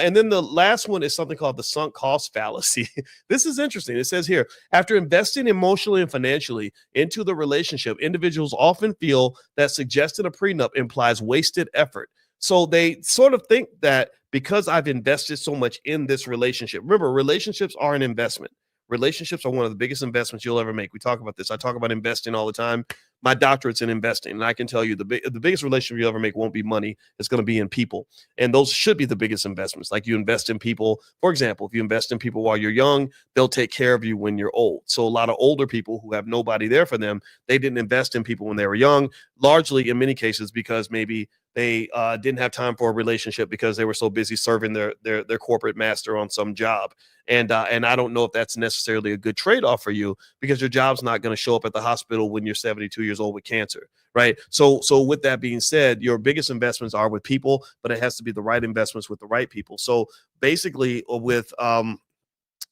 And then the last one is something called the sunk cost fallacy. This is interesting. It says here, after investing emotionally and financially into the relationship, individuals often feel that suggesting a prenup implies wasted effort. So they sort of think that because I've invested so much in this relationship, remember, relationships are an investment. Relationships are one of the biggest investments you'll ever make. We talk about this. I talk about investing all the time. My doctorate's in investing, and I can tell you the biggest relationship you'll ever make won't be money. It's going to be in people, and those should be the biggest investments. Like you invest in people. For example, if you invest in people while you're young, they'll take care of you when you're old. So a lot of older people who have nobody there for them, they didn't invest in people when they were young, largely in many cases because maybe they didn't have time for a relationship because they were so busy serving their corporate master on some job. And I don't know if that's necessarily a good trade-off for you because your job's not going to show up at the hospital when you're 72 years old with cancer, right? So with that being said, your biggest investments are with people, but it has to be the right investments with the right people. So basically, with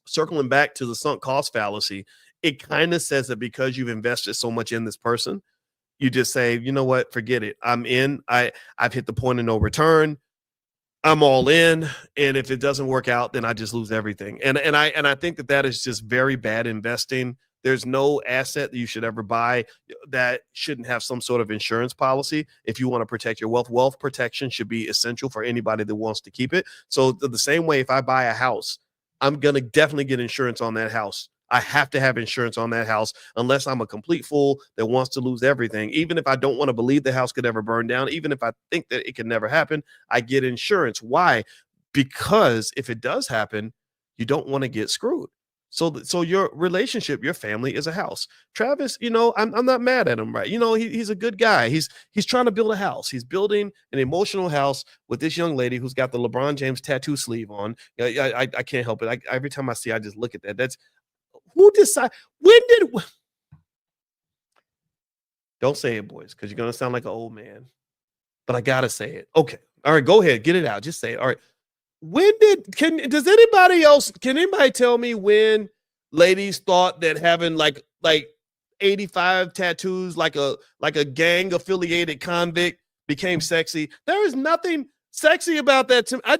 circling back to the sunk cost fallacy, it kind of says that because you've invested so much in this person, you just say, you know what, forget it. I'm in. I've hit the point of no return. I'm all in, and if it doesn't work out, then I just lose everything. And I think that is just very bad investing. There's no asset that you should ever buy that shouldn't have some sort of insurance policy. If you want to protect your wealth protection should be essential for anybody that wants to keep it. So the same way, if I buy a house, I'm gonna definitely get insurance on that house. I have to have insurance on that house unless I'm a complete fool that wants to lose everything. Even if I don't want to believe the house could ever burn down, even if I think that it can never happen, I get insurance. Why? Because if it does happen, you don't want to get screwed. So your relationship, your family is a house. Travis, I'm not mad at him, right? He's a good guy. He's trying to build a house. He's building an emotional house with this young lady who's got the LeBron James tattoo sleeve on. I can't help it. Every time I see, I just look at that. That's who decide don't say it, boys, because you're gonna sound like an old man. But I gotta say it. Okay. All right, go ahead, get it out. Just say it. All right. Can anybody tell me when ladies thought that having like 85 tattoos like a gang affiliated convict became sexy? There is nothing sexy about that to me. Am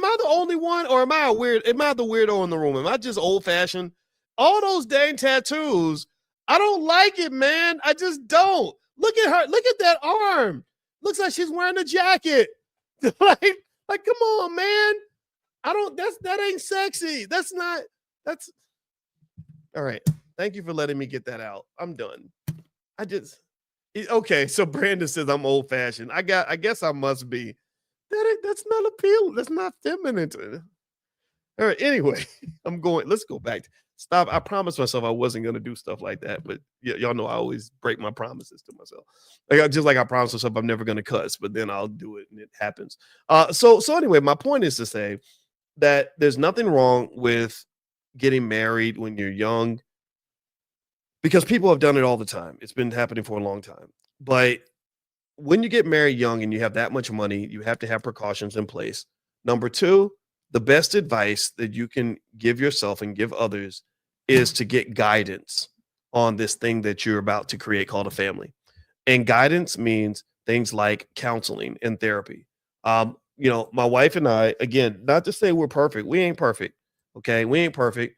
I the only one, or am I the weirdo in the room? Am I just old fashioned? All those dang tattoos, I don't like it, man. I just don't. Look at her. Look at that arm. Looks like she's wearing a jacket. like, come on, man. That ain't sexy. That's all right. Thank you for letting me get that out. I'm done. Okay. So Brandon says I'm old fashioned. I guess I must be. That's not appealing. That's not feminine. All right. Anyway, let's go back. Stop. I promised myself I wasn't going to do stuff like that, but y'all know I always break my promises to myself. Just like I promised myself I'm never going to cuss, but then I'll do it and it happens. So anyway, my point is to say that there's nothing wrong with getting married when you're young because people have done it all the time. It's been happening for a long time. But when you get married young and you have that much money, you have to have precautions in place. Number two, the best advice that you can give yourself and give others is to get guidance on this thing that you're about to create called a family. And guidance means things like counseling and therapy. My wife and I, again, not to say we're perfect. We ain't perfect. Okay. We ain't perfect.